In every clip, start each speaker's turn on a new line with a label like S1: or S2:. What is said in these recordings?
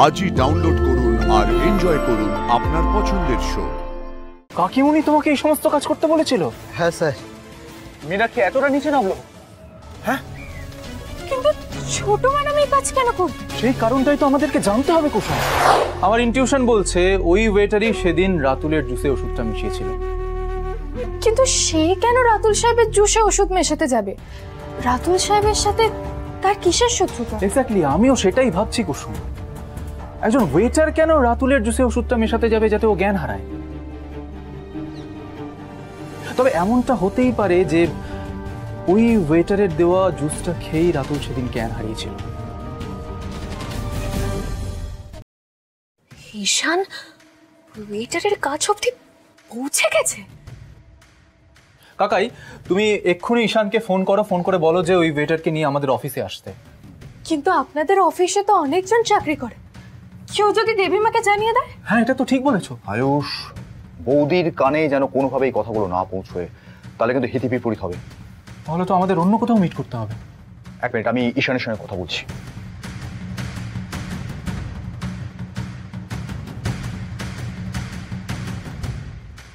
S1: আজই ডাউনলোড করুন আর এনজয় করুন আপনার পছন্দের শো।
S2: কাকিমুনি তোমাকে এই সমস্ত কাজ করতে বলেছিল?
S3: হ্যাঁ স্যার।
S2: মীনাক্ষী এতটা নিচে নামলো? হ্যাঁ,
S4: কিন্তু ছোট ম্যাডাম এই কাজ কেন করবে?
S2: সেই কারণটাই তো আমাদেরকে জানতে হবে কুসুম। আমার ইনটিউশন বলছে ওই ওয়েটারই সেদিন রাতুলের জুসে ওষুধটা মিশিয়েছিল।
S4: কিন্তু সে কেন রাতুল সাহেবের জুসে ওষুধ মেশাতে যাবে? রাতুল সাহেবের সাথে তার কিসের শত্রুতা?
S2: এক্স্যাক্টলি, আমিও সেটাই ভাবছি কুসুম। একজন ওয়েটার কেন রাতুলের জুসে ওষুধটা মেশাতে যাবে যাতে ও জ্ঞান হারায়? তবে এমনটা হতেই পারে যে ওই ওয়েটারের দেওয়া জুসটা খেয়েই রাতুল সেদিন জ্ঞান হারিয়েছিল।
S4: ঈশান ওয়েটারের কাজ অবধি পৌঁছে গেছে?
S2: কাকাই, তুমি এক্ষুনি ঈশানকে ফোন করে বলো যে ওই ওয়েটারকে নিয়ে আমাদের অফিসে আসতে।
S4: কিন্তু আপনাদের অফিসে তো অনেকজন চাকরি করে, কেউ যদি দেবীমাকে জানিয়ে দেয়?
S2: হ্যাঁ, এটা তো ঠিক বলেছো।
S3: আয়ুষ, বৌদির কানে যেন কোনোভাবে এই কথাগুলো না পৌঁছয়, তাহলে কিন্তু হিতে বিপরীত হবে।
S2: তাহলে তো আমাদের অন্য কোথাও মিট করতে হবে।
S3: এক মিনিট, আমি ঈশানের সঙ্গে কথা বলছি।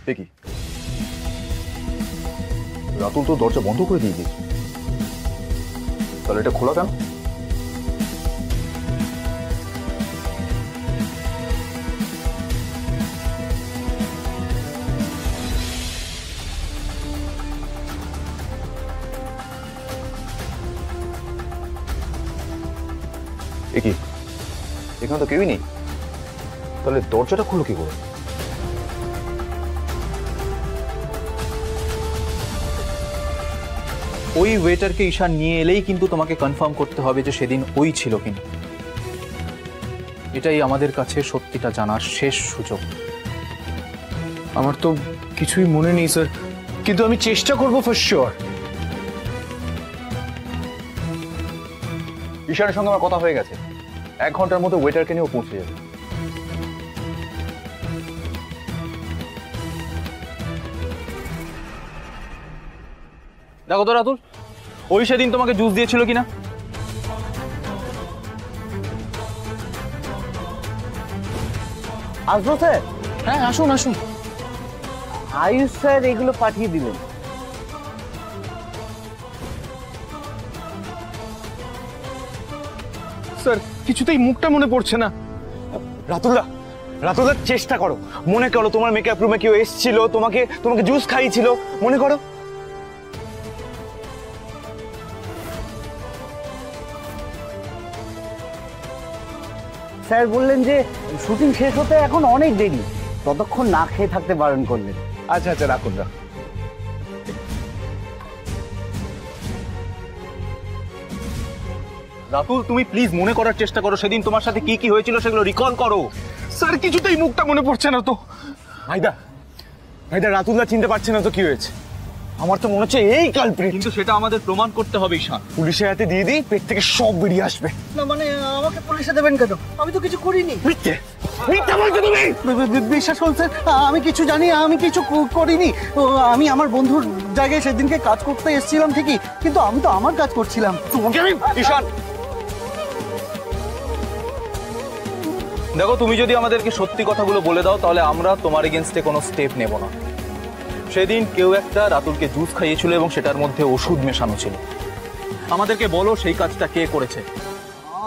S3: দেখি, রাতুল তো দরজা বন্ধ করে দিয়ে দিয়েছে, তাহলে এটা খোলা কেন? কি এখানে তো কেউই নেই, তাহলে দরজাটা খুলো কি করে?
S2: ওই ওয়েটারকে ঈশান নিয়ে এলেই কিন্তু তোমাকে কনফার্ম করতে হবে যে সেদিন ওই ছিল কিনা। এটাই আমাদের কাছে সত্যিটা জানার শেষ সুযোগ।
S5: আমার তো কিছুই মনে নেই স্যার, কিন্তু আমি চেষ্টা করব ফর শিওর।
S3: ঈশানের সঙ্গে আমার কথা হয়ে গেছে, 1 ঘন্টার মধ্যে ওয়েটারকে নিয়েও পৌঁছে যাবে।
S2: দেখো তো রাতুল, ওই সেদিন তোমাকে জুস দিয়েছিল কিনা?
S6: আসবো স্যার?
S2: হ্যাঁ, আসুন আসুন।
S6: আয়ুষ স্যার এগুলো পাঠিয়ে দিলেন।
S5: স্যার, কিছুতেই মুখটা মনে পড়ছে না। রাতুলদা, রাতুলদা চেষ্টা করো, মনে করো তোমার মেকআপ রুমে কেউ এসেছিল, তোমাকে জুস খাইয়েছিল, মনে করো।
S6: স্যার বললেন যে শুটিং শেষ হতে এখন অনেক দেরি, ততক্ষণ না খেয়ে থাকতে বারণ করলেন।
S5: আচ্ছা আচ্ছা, রাখুন না।
S2: রাতুল, তুমি প্লিজ মনে করার চেষ্টা করো সেদিন তোমার সাথে কি কি হয়েছিল সেগুলো রিকল করো।
S5: স্যার, কিছুতেই মুখটা মনে পড়ছে না তো। ভাইদা, রাতুলদা চিনতে পারছে না তো কি হয়েছে? আমার তো মনে হচ্ছে এই কালপ্রিট।
S2: কিন্তু সেটা আমাদের প্রমাণ করতে হবে ঈশান।
S5: পুলিশের হাতে দিয়ে দিই, পেট থেকে সব বেরিয়ে আসবে।
S6: না মানে আমাকে পুলিশে দেবেন কেন? আমি তো কিছু করিনি।
S5: মিথ্যে মিথ্যা বলছো তুমি।
S6: বিশ্বাস করুন স্যার, আমি কিছু জানি, আমি কিছু করিনি। আমি আমার বন্ধুর জায়গায় সেদিনকে কাজ করতে এসেছিলাম ঠিকই, কিন্তু আমি তো আমার কাজ করছিলাম।
S5: তোমাকে আমি ঈশান,
S2: দেখো, তুমি যদি আমাদেরকে সত্যি কথাগুলো বলে দাও তাহলে আমরা তোমার এগেইনস্টে কোনো স্টেপ নেব না। সেদিন কেউ একটা রাতুলকে জুস খাইয়েছিল এবং সেটার মধ্যে ওষুধ মেশানো ছিল। আমাদেরকে বলো সেই কাজটা কে করেছে।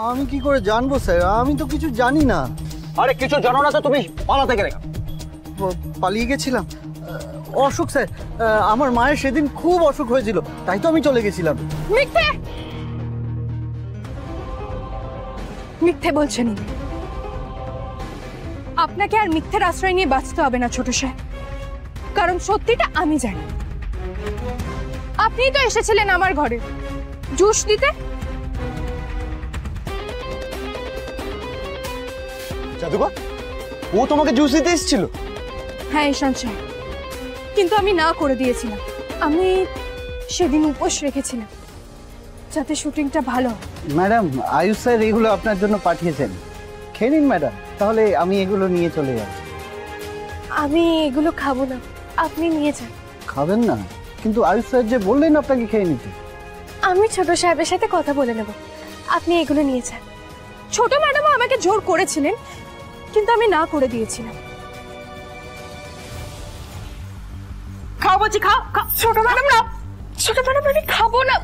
S6: আমি কি করে জানবো স্যার? আমি তো কিছু জানি না।
S5: আরে কিছু জানো না তো তুমি পালাতে গেলে?
S6: পালিয়ে গেছিলাম। অসুখ স্যার, আমার মায়ের সেদিন খুব অসুখ হয়েছিল, তাই তো আমি চলে গেছিলাম।
S4: মিথ্যে মিথ্যে বলছেন। আপনাকে আর মিথ্যের আশ্রয় নিয়ে বাঁচতে হবে না ছোট সাহেব, কারণ সত্যিটা আমি জানি। আপনিই তো এসেছিলেন আমার ঘরে জুস দিতে।
S5: জাদুকর, ও তোমাকে জুস দিতে এসেছিল?
S4: হ্যাঁ ঈশান সাহেব, কিন্তু আমি না করে দিয়েছিলাম। আমি সেদিন উপোস রেখেছিলাম যাতে শুটিংটা ভালো হয়।
S6: ম্যাডাম, আয়ুষ স্যার এগুলো আপনার জন্য পাঠিয়েছেন, খেয়ে নিন ম্যাডাম। তাহলে আমি এগুলো নিয়ে চলে যাব।
S4: আমি এগুলো খাবো না, আপনি নিয়ে যান।
S6: খাবেন না? কিন্তু আয়ুষ স্যার যে বললেন আপনাকে খেয়ে নিতে।
S4: আমি ছোট সাহেবের সাথে কথা বলে নেব, আপনি এগুলো নিয়ে যান। ছোট ম্যাডাম আমাকে জোর করেছিলেন, কিন্তু আমি না করে দিয়েছিলাম।
S7: খাও বলছি, খাও খাও।
S4: ছোট ম্যাডাম না, ছোট ম্যাডাম আমি খাবো না,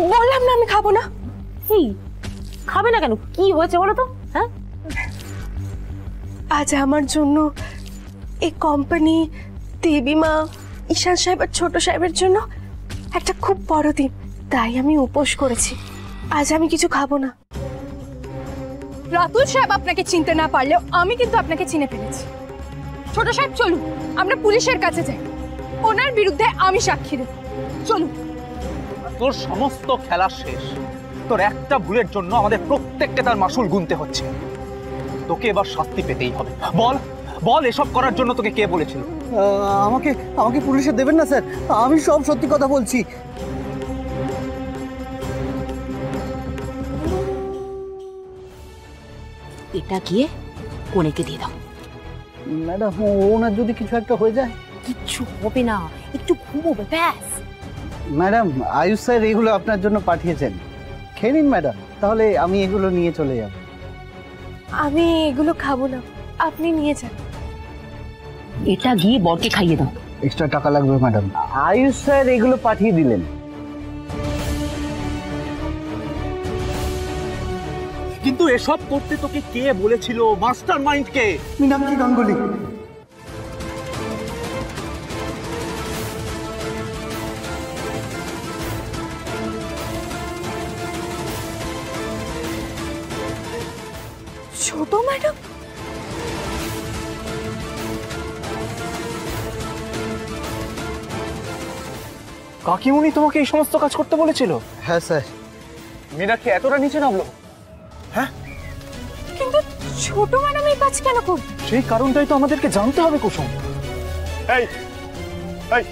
S4: বললাম না আমি খাবো না।
S7: এই খাবে না কেন? কি হয়েছে বলো তো? হ্যাঁ,
S4: আজ আমার জন্য এই কোম্পানি, দেবীমা, ঈশান সাহেব আর ছোট সাহেবের জন্য একটা খুব বড় দিন, তাই আমি উপোস করেছি। আজ আমি কিছু খাবো না। রাতুল সাহেব আপনাকে চিনতে না পারলেও আমি কিন্তু আপনাকে চিনে ফেলেছি। ছোট সাহেব চলুন, আমরা পুলিশের কাছে যাই, ওনার বিরুদ্ধে আমি সাক্ষী দেব। চলুন।
S2: তোর সমস্ত খেলা শেষ। তোর একটা ভুলের জন্য আমাদের প্রত্যেককে তার মাসুল গুনতে হচ্ছে। তোকে এবার শাস্তি পেতেই হবে। বল বল, এসব করার জন্য তোকে কে বলেছিল?
S6: আমাকে আমাকে পুলিশে দেবেন না স্যার, আমি সব সত্যি কথা বলছি।
S7: এটা গিয়ে কোনেকে দিয়ে দাও।
S6: ম্যাডাম, ওনার যদি কিছু একটা হয়ে যায়?
S7: কিচ্ছু হবে না, একটু ঘুমোবে ব্যাস।
S6: ম্যাডাম, আয়ুষ স্যার এগুলো আপনার জন্য পাঠিয়েছেন, খেয়ে নিন ম্যাডাম, তাহলে আমি এগুলো নিয়ে চলে যাব।
S4: আমি এগুলো খাবো না, আপনি নিয়ে যান।
S7: এটা গিয়ে বরকে খাইয়ে দাও।
S6: এক্সট্রা টাকা লাগবে ম্যাডাম। আয়ুষ স্যার এগুলো পাঠিয়ে দিলেন।
S2: কিন্তু এসব করতে তোকে কে বলেছিল? মাস্টার মাইন্ড কে?
S6: মীনাক্ষী গাঙ্গুলি।
S4: ছোট ম্যাডাম,
S2: কাকিমুনি তোমাকে এই সমস্ত কাজ করতে বলেছিল?
S6: হ্যাঁ স্যার।
S2: মীনাক্ষী এতটা নিচে নামলো?
S4: কিন্তু ছোট ম্যাডাম এই কাজ কেন করবে?
S2: সেই কারণটাই তো আমাদেরকে জানতে হবে কুসুম।
S5: এই এই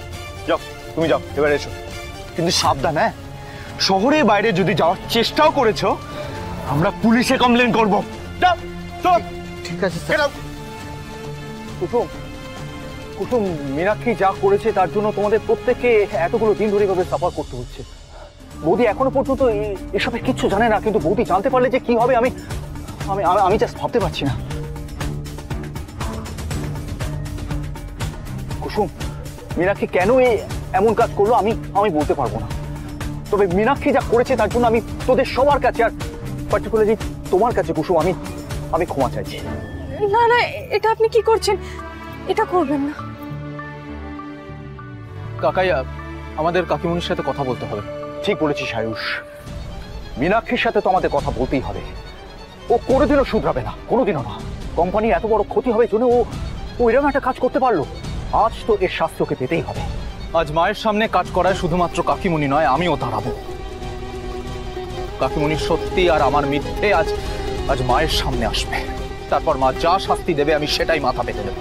S5: যাও, তুমি যাও, এবার এসো। কিন্তু সাবধান, হ্যাঁ, শহরের বাইরে যদি যাওয়ার চেষ্টাও করেছো, আমরা পুলিশে কমপ্লেন করবো। যাও, চল।
S6: ঠিক আছে স্যার।
S3: কুসুম, কুসুম, মীনাক্ষী যা করেছে তার জন্য তোমাদের প্রত্যেককে এতগুলো দিন ধরে এভাবে সাফার করতে হচ্ছে। বৌদি এখনো পর্যন্ত এসবের কিচ্ছু জানে না, কিন্তু বৌদি জানতে পারলে যে কি হবে আমি আমি আমি জাস্ট ভাবতে পারছি না। কুসুম, মীনাক্ষী কেন এমন কাজ করলো আমি আমি বলতে পারবো না, তবে মীনাক্ষী যা করেছে তার জন্য আমি তোদের সবার কাছে, আর পার্টিকুলারলি তোমার কাছে কুসুম, আমি ক্ষমা চাইছি।
S4: না না, এটা আপনি কি করছেন? এটা করবেন না।
S2: কাকাই, আমাদের কাকিমুনির সাথে কথা বলতে হবে।
S3: ঠিক বলেছিস আয়ুষ, মীনাক্ষীর সাথে তো আমাদের কথা বলতেই হবে। ও কোনোদিনও শুধরাবে না, কোনোদিনও না। কোম্পানির এত বড় ক্ষতি হবে জন্য ও এরকম একটা কাজ করতে পারলো। আজ তো এর শাস্তি ওকে পেতেই হবে।
S2: আজ মায়ের সামনে কাজ করায় শুধুমাত্র কাকিমুনি নয়, আমিও দাঁড়াবো। কাকিমুনির সত্যি আর আমার মিথ্যে আজ আজ মায়ের সামনে আসবে। তারপর মা যা শাস্তি দেবে আমি সেটাই মাথা পেতে দেবো।